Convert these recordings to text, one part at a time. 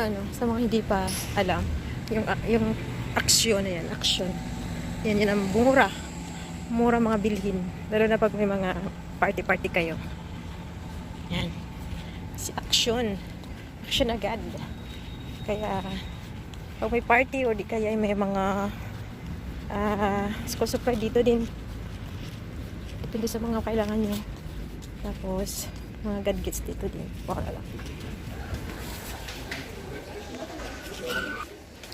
ano, sa mga hindi pa alam, yung aksyon na yan, aksyon. Yan ang mura. Mura mga bilhin. Lalo na pag may mga party-party kayo. Yan. Si aksyon. Aksyon agad. Kaya, pag may party o di kaya may mga school supply dito din. Depende sa mga kailangan nyo. Tapos, mga gadgets dito din. Baka lang.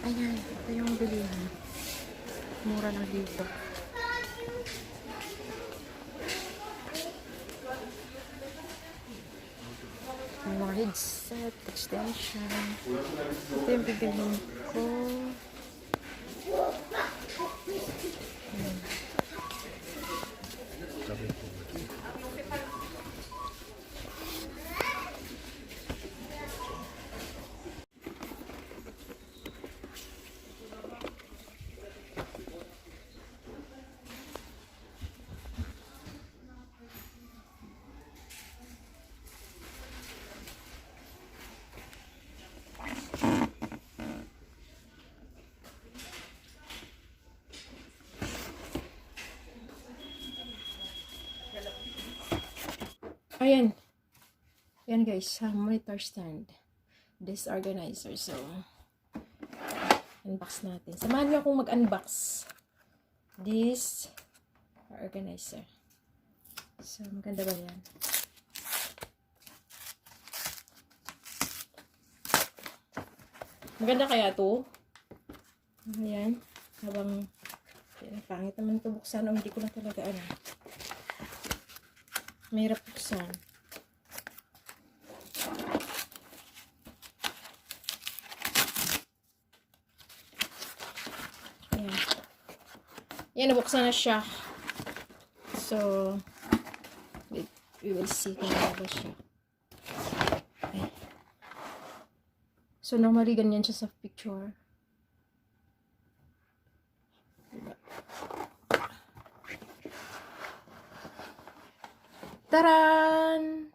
Ayan, ito yung bilihan. Mura lang dito. May mga headset, extension. Ito yung bibilhin ko. Ayan. Ayan. Ayan guys, monitor stand. Disorganizer. So, unbox natin. Samahan niyo akong mag-unbox. This organizer. So, maganda ba yan? Maganda kaya to? Ayan. Habang, pangit naman ito buksan o hindi ko na talaga ano. Mahirap buksan. Ayan. Ayan, nabuksan na siya. So, we will see kung ano siya. Okay. So, normally ganyan siya sa picture. Taran!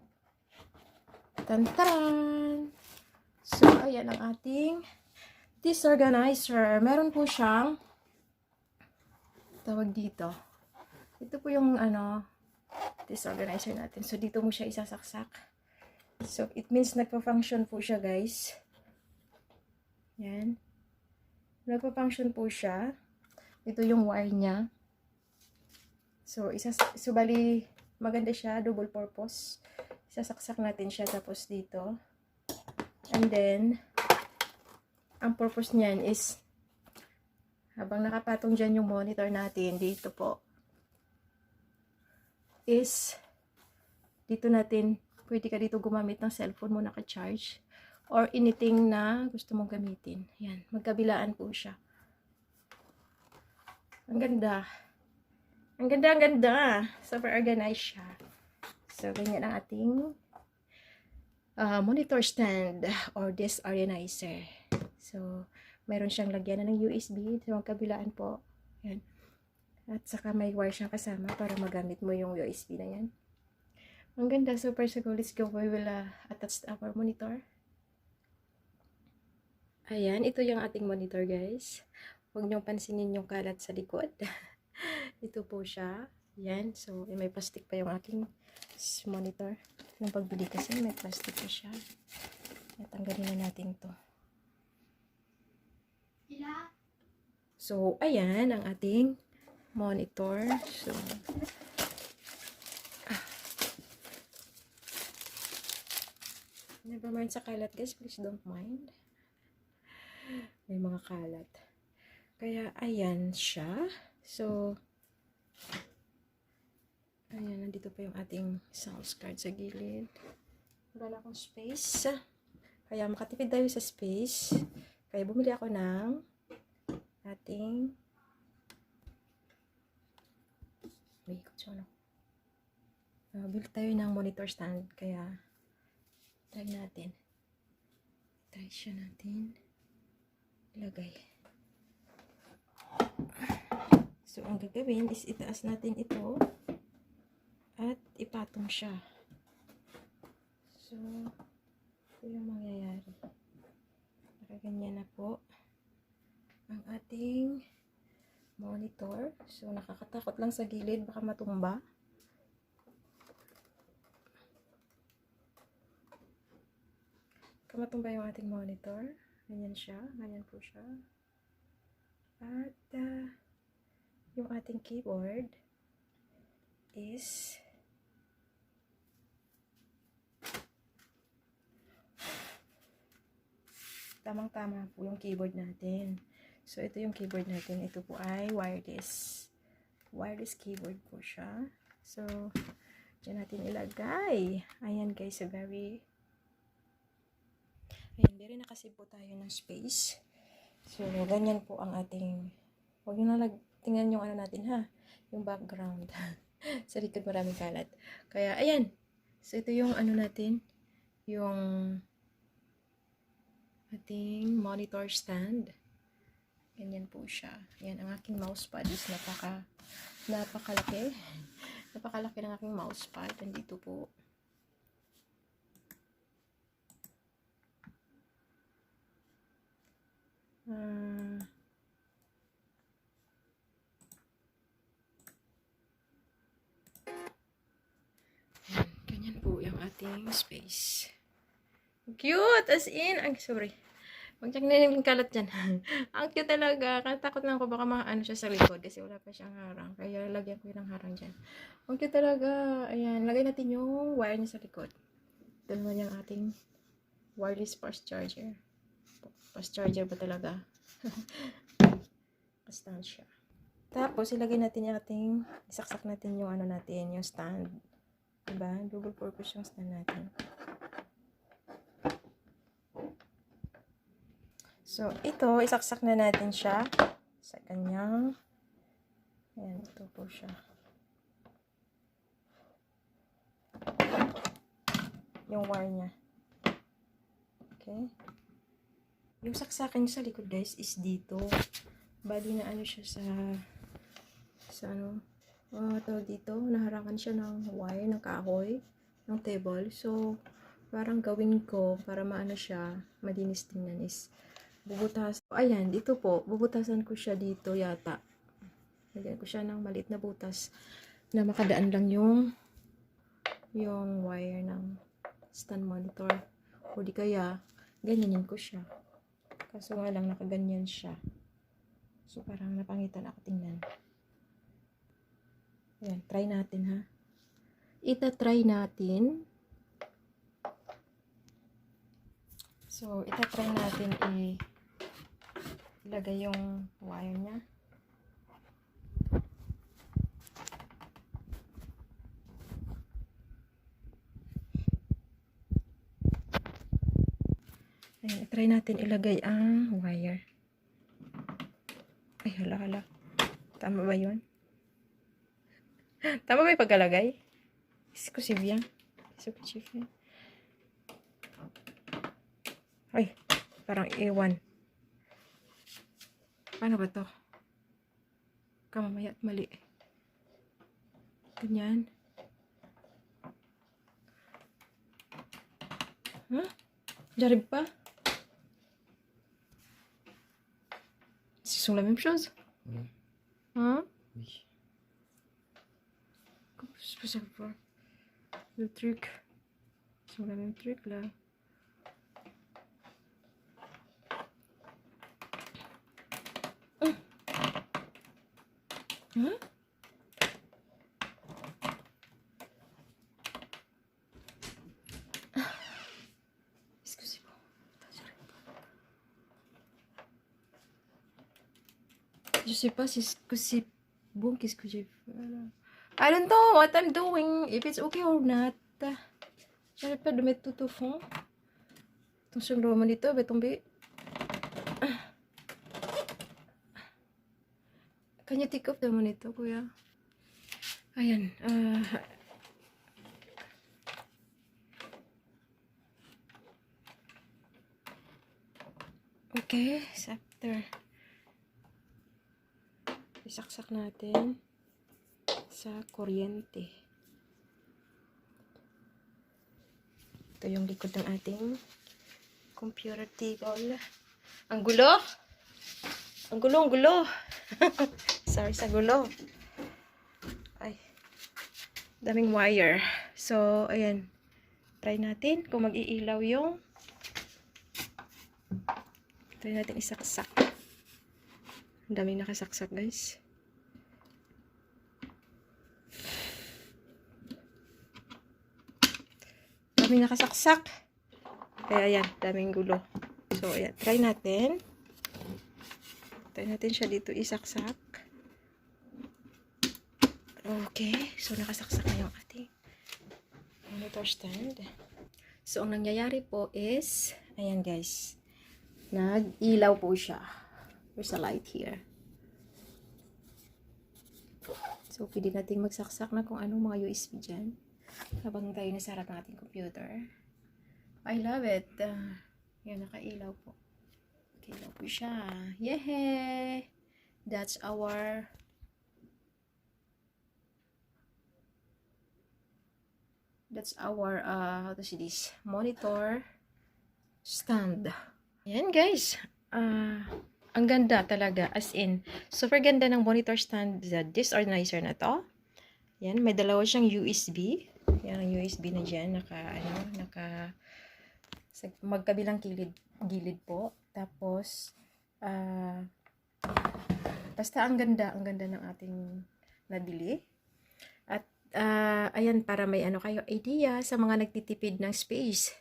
Tantaran! So, ayan ang ating disorganizer. Meron po siyang tawag dito. Ito po yung ano, disorganizer natin. So, dito mo siya isasaksak. So, it means nagpa-function po siya, guys. Yan. Nagpa-function po siya. Ito yung wire niya. So, bali, maganda siya, double purpose. Sasaksak natin siya tapos dito. And then, ang purpose niyan is, habang nakapatong dyan yung monitor natin, dito po, is, dito natin, pwede ka dito gumamit ng cellphone mo naka-charge, or anything na gusto mong gamitin. Yan, magkabilaan po siya. Ang ganda. Ang ganda, ang ganda. Super organized siya. So, ganyan ang ating monitor stand or disorganizer. So, mayroon siyang lagyan ng USB. So, magkabilaan po. Yan. At saka may wire siyang kasama para magamit mo yung USB na yan. Ang ganda. Super cool. Let's go. We will attach our monitor. Ayan. Ito yung ating monitor, guys. Huwag niyong pansinin yung kalat sa likod. Ito po siya. Yan. So, may plastic pa yung aking monitor. Nung pagbili kasi, may plastic pa siya. At tanggalin na natin to. So, ayan ang ating monitor. So, never mind sa kalat, guys. Please don't mind. May mga kalat. Kaya, ayan siya. So, ayan, nandito pa yung ating sounds card sa gilid. Wala na akong space. Kaya makatipid tayo sa space. Kaya bumili ako ng ating bili tayo ng monitor stand. Kaya try natin. Try siya natin. Ilagay. So, ang gagawin is itaas natin ito at ipatong siya. So, ito yung mangyayari. Ganyan na po ang ating monitor. So, nakakatakot lang sa gilid. Baka matumba. Baka matumba yung ating monitor. Ganyan siya. Ganyan po siya. At, yung ating keyboard is tamang-tama po yung keyboard natin. So, ito yung keyboard natin. Ito po ay wireless. Wireless keyboard po siya. So, dyan natin ilagay. Ayan guys, very... Ayan, very nakasave po tayo ng space. So, ganyan po ang ating... Huwag nyo na tingnan yung ano natin ha. Yung background. Sa likod maraming kalat. Kaya, ayan. So, ito yung ano natin. Yung ating monitor stand. Ganyan po siya. Ayan, ang aking mousepad is napakalaki. Napakalaki ng aking mousepad. Nandito po. Ganyan po yung ating space. Cute! As in, sorry. Magtsak na yung kalat dyan. Ang cute talaga. Katakot lang ako baka maano siya sa likod kasi wala pa siyang harang. Kaya lagyan ko ng harang dyan. Ang cute talaga. Ayan. Lagay natin yung wire niya sa likod. Ito naman yung ating wireless fast charger. Fast charger ba talaga? Stand siya. Tapos, ilagay natin yung ating, isaksak natin yung ano natin, yung stand. Diba? Double purpose yung stand natin. So, ito, isaksak na natin siya sa kanyang, ayan, ito po siya. Yung wire niya. Okay. Yung saksakan niya sa likod, guys, is dito. Bali na ano siya sa ano, tawag dito, naharangan siya ng wire, ng kahoy, ng table. So, parang gawin ko, para maano siya, madinis tingnan is, bubutas. Ayan, dito po, bubutasan ko siya dito yata. Lagyan ko siya ng maliit na butas na makadaan lang yung wire ng stand monitor. O di kaya, ganyanin ko siya. Kaso nga lang, nakaganyan siya. So, parang napangitan ako tingnan. Ayan, try natin ha. Ita-try natin. So, ita-try natin ilagay yung wire niya. Ayan, try natin ilagay ang wire. Ay, hala. Tama ba yun? Tama ba yung pagkalagay? Exclusive yan. Exclusive yan. Ay, parang ewan. Paano ba to? Kamamaya at mali. Ganyan. Huh? Jarib pas. Ce sont la même chose? Oui. Hein? Oui. Comment je peux savoir? Le truc. Ce sont la même truc là. Hein? Excusez-moi. Je sais pas si c'est bon. Qu'est-ce que j'ai fait là? I don't know what I'm doing. If it's okay or not. J'arrête pas de mettre tout au fond. Attention, le moniteur va tomber. Can you take off the monitor, kuya? Ayan. Okay. After. Isaksak natin sa kuryente. Ito yung likod ng ating computer table. Ang gulo. Ang gulo, ang gulo. Sorry sa gulo. Ay. Daming wire. So, ayan. Try natin kung mag-iilaw yung. Try natin isaksak. Ang daming nakasaksak, guys. Daming nakasaksak. Kaya ayan, daming gulo. So, ayan. Try natin. Try natin siya dito isaksak. Okay. So, nakasaksak na yung ating monitor stand. So, ang nangyayari po is, ayan guys, nag-ilaw po siya. There's a light here. So, pwede natin magsaksak na kung anong mga USB dyan. Habang tayo nasa harap ng ating computer. I love it. Yan, nakailaw po. Nakailaw po siya. Yehey! That's our how to say this, monitor stand. Yan guys. Ang ganda talaga. As in, super ganda ng monitor stand. This organizer na to. Yan, may dalawa siyang USB. Yan ang USB na dyan. Magkabilang gilid po. Tapos, basta ang ganda ng ating nabili. At, ayan, para may kayo idea sa mga nagtitipid ng space.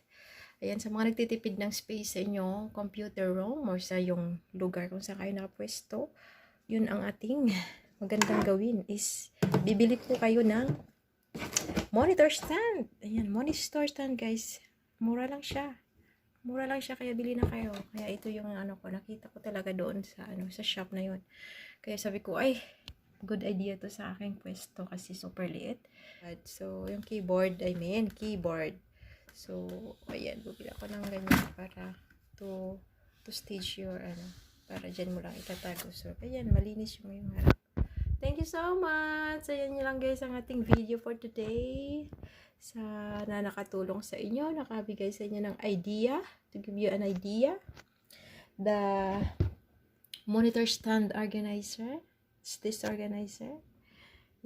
Ayan, sa mga nagtitipid ng space sa inyong computer room or sa yung lugar kung saan kayo nakapwesto, yun ang ating magandang gawin is bibili po kayo ng monitor stand. Ayan, monitor stand guys. Mura lang siya. Kaya bili na kayo. Kaya ito yung nakita ko talaga doon sa sa shop na yun. Kaya sabi ko, ay, good idea to sa aking pwesto kasi super liit. So, yung keyboard. So, ayan, bubili ako ng ganyan para to stage your para dyan mo lang itatago. So, ayan, malinis yung harap. Thank you so much! Ayan nyo lang guys ang ating video for today. Sana nakatulong sa inyo, nakabigay sa inyo ng idea, to give you an idea. The monitor stand organizer. It's this organizer.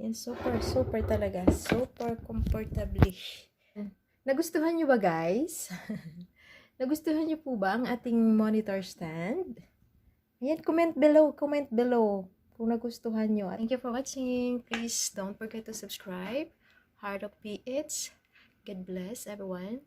Yan, super talaga. Super comfortably. Nagustuhan nyo ba guys? Nagustuhan nyo po ba ang ating monitor stand? Ayan, comment below kung nagustuhan nyo. Thank you for watching. Please don't forget to subscribe. Heart of PH. God bless everyone.